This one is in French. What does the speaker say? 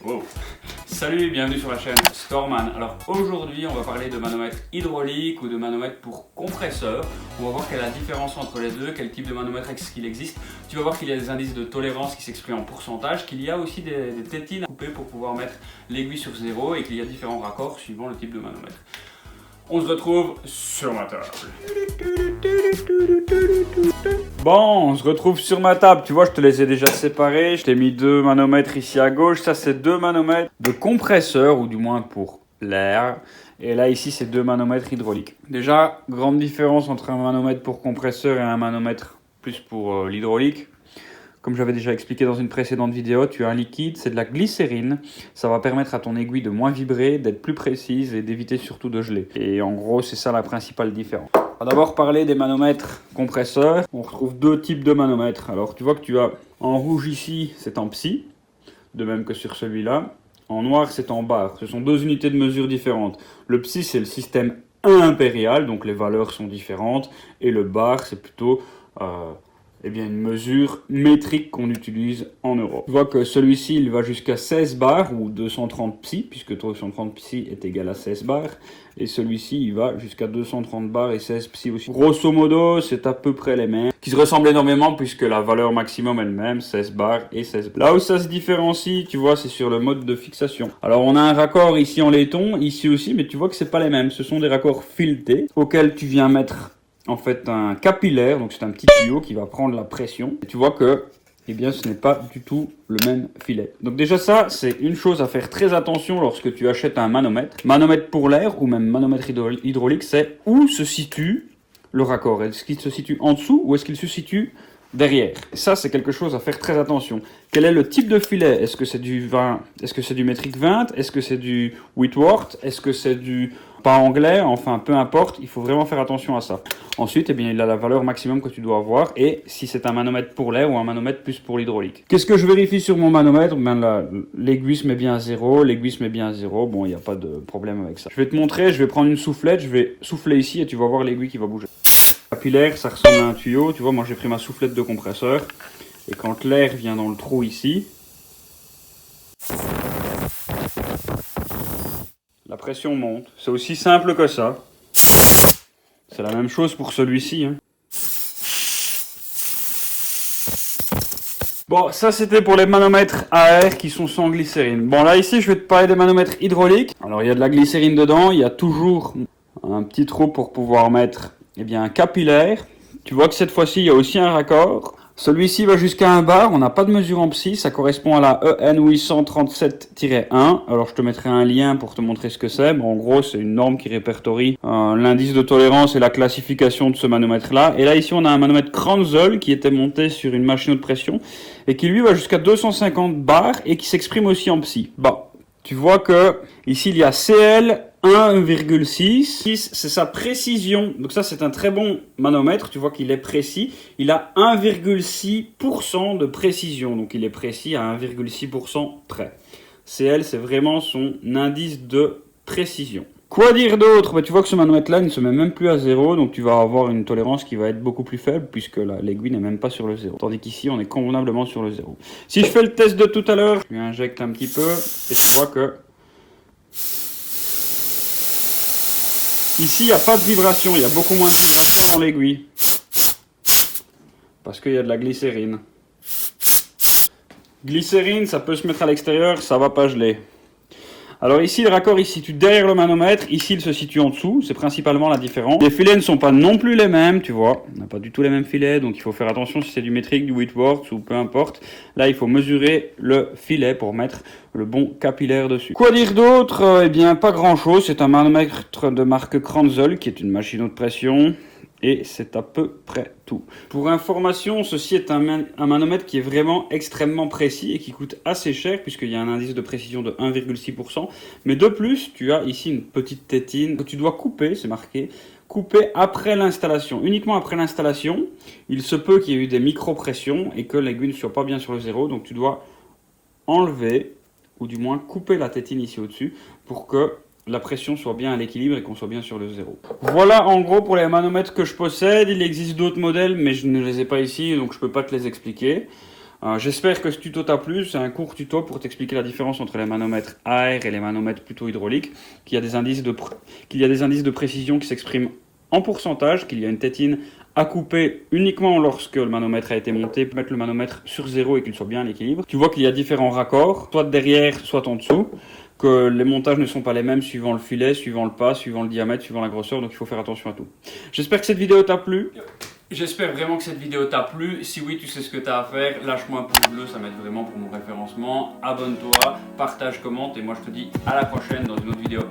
Wow. Salut et bienvenue sur la chaîne Storeman. Alors aujourd'hui on va parler de manomètre hydraulique ou de manomètre pour compresseur. On va voir quelle est la différence entre les deux, quel type de manomètre est-ce qu'il existe. Tu vas voir qu'il y a des indices de tolérance qui s'expriment en pourcentage, qu'il y a aussi des tétines à couper pour pouvoir mettre l'aiguille sur zéro et qu'il y a différents raccords suivant le type de manomètre. On se retrouve sur ma table. Bon, on se retrouve sur ma table. Tu vois, je te les ai déjà séparés. Je t'ai mis deux manomètres ici à gauche. Ça, c'est deux manomètres de compresseur, ou du moins pour l'air. Et là, ici, c'est deux manomètres hydrauliques. Déjà, grande différence entre un manomètre pour compresseur et un manomètre plus pour l'hydraulique. Comme j'avais déjà expliqué dans une précédente vidéo, tu as un liquide, c'est de la glycérine. Ça va permettre à ton aiguille de moins vibrer, d'être plus précise et d'éviter surtout de geler. Et en gros, c'est ça la principale différence. On va d'abord parler des manomètres compresseurs. On retrouve deux types de manomètres. Alors tu vois que tu as en rouge ici, c'est en psi, de même que sur celui-là. En noir, c'est en bar. Ce sont deux unités de mesure différentes. Le psi, c'est le système impérial, donc les valeurs sont différentes. Et le bar, c'est plutôt une mesure métrique qu'on utilise en Europe. Tu vois que celui-ci, il va jusqu'à 16 bars ou 230 psi, puisque 230 psi est égal à 16 bars. Et celui-ci, il va jusqu'à 230 bars et 16 psi aussi. Grosso modo, c'est à peu près les mêmes, qui se ressemblent énormément puisque la valeur maximum est le même, 16 bars et 16 bars. Là où ça se différencie, tu vois, c'est sur le mode de fixation. Alors, on a un raccord ici en laiton, ici aussi, mais tu vois que c'est pas les mêmes. Ce sont des raccords filetés auxquels tu viens mettre en fait un capillaire, donc c'est un petit tuyau qui va prendre la pression. Et tu vois que ce n'est pas du tout le même filet. Donc déjà ça, c'est une chose à faire très attention lorsque tu achètes un manomètre. Manomètre pour l'air ou même manomètre hydraulique, c'est où se situe le raccord. Est-ce qu'il se situe en dessous ou est-ce qu'il se situe derrière? Et ça, c'est quelque chose à faire très attention. Quel est le type de filet? Est-ce que c'est du 20? Est-ce que c'est du métrique 20? Est-ce que c'est du Whitworth? Est-ce que c'est du pas anglais? Enfin, peu importe, il faut vraiment faire attention à ça. Ensuite, il a la valeur maximum que tu dois avoir et si c'est un manomètre pour l'air ou un manomètre plus pour l'hydraulique. Qu'est-ce que je vérifie sur mon manomètre? L'aiguille se met bien à 0, l'aiguille se met bien à 0. Bon, il n'y a pas de problème avec ça. Je vais te montrer, je vais prendre une soufflette, je vais souffler ici et tu vas voir l'aiguille qui va bouger. Capillaire, ça ressemble à un tuyau. Tu vois, moi j'ai pris ma soufflette de compresseur et quand l'air vient dans le trou ici, la pression monte. C'est aussi simple que ça. C'est la même chose pour celui-ci. Bon, ça c'était pour les manomètres à air qui sont sans glycérine. Bon, là ici je vais te parler des manomètres hydrauliques. Alors il y a de la glycérine dedans, il y a toujours un petit trou pour pouvoir mettre un capillaire. Tu vois que cette fois-ci il y a aussi un raccord. Celui-ci va jusqu'à 1 bar, on n'a pas de mesure en psi, ça correspond à la EN 837-1. Alors je te mettrai un lien pour te montrer ce que c'est. Bon, en gros, c'est une norme qui répertorie l'indice de tolérance et la classification de ce manomètre-là. Et là, ici, on a un manomètre Kranzel qui était monté sur une machine de pression et qui, lui, va jusqu'à 250 bars et qui s'exprime aussi en psi. Bon, tu vois que ici, il y a CL 1,6, c'est sa précision. Donc ça, c'est un très bon manomètre. Tu vois qu'il est précis. Il a 1,6% de précision. Donc il est précis à 1,6% près. CL, c'est vraiment son indice de précision. Quoi dire d'autre? Tu vois que ce manomètre-là ne se met même plus à 0. Donc tu vas avoir une tolérance qui va être beaucoup plus faible puisque l'aiguille n'est même pas sur le 0. Tandis qu'ici, on est convenablement sur le 0. Si je fais le test de tout à l'heure, je lui injecte un petit peu et tu vois que ici, il n'y a pas de vibration, il y a beaucoup moins de vibration dans l'aiguille. Parce qu'il y a de la glycérine. Glycérine, ça peut se mettre à l'extérieur, ça va pas geler. Alors ici, le raccord il se situe derrière le manomètre, ici il se situe en dessous, c'est principalement la différence. Les filets ne sont pas non plus les mêmes, tu vois, on n'a pas du tout les mêmes filets, donc il faut faire attention si c'est du métrique, du Whitworth ou peu importe. Là, il faut mesurer le filet pour mettre le bon capillaire dessus. Quoi dire d'autre? Pas grand chose, c'est un manomètre de marque Kranzel, qui est une machine haute pression. Et c'est à peu près tout. Pour information, ceci est un manomètre qui est vraiment extrêmement précis et qui coûte assez cher puisqu'il y a un indice de précision de 1,6%. Mais de plus, tu as ici une petite tétine que tu dois couper, c'est marqué, couper après l'installation. Uniquement après l'installation, il se peut qu'il y ait eu des micro-pressions et que l'aiguille ne soit pas bien sur le 0. Donc tu dois enlever ou du moins couper la tétine ici au-dessus pour que la pression soit bien à l'équilibre et qu'on soit bien sur le 0. Voilà en gros pour les manomètres que je possède. Il existe d'autres modèles mais je ne les ai pas ici donc je ne peux pas te les expliquer. J'espère que ce tuto t'a plu. C'est un court tuto pour t'expliquer la différence entre les manomètres à air et les manomètres plutôt hydrauliques, qu'il y a des indices de précision qui s'expriment en pourcentage, qu'il y a une tétine à couper uniquement lorsque le manomètre a été monté, mettre le manomètre sur 0 et qu'il soit bien à l'équilibre. Tu vois qu'il y a différents raccords, soit derrière, soit en dessous, que les montages ne sont pas les mêmes suivant le filet, suivant le pas, suivant le diamètre, suivant la grosseur, donc il faut faire attention à tout. J'espère que cette vidéo t'a plu. J'espère vraiment que cette vidéo t'a plu. Si oui, tu sais ce que tu as à faire. Lâche-moi un pouce bleu, ça m'aide vraiment pour mon référencement. Abonne-toi, partage, commente et moi je te dis à la prochaine dans une autre vidéo.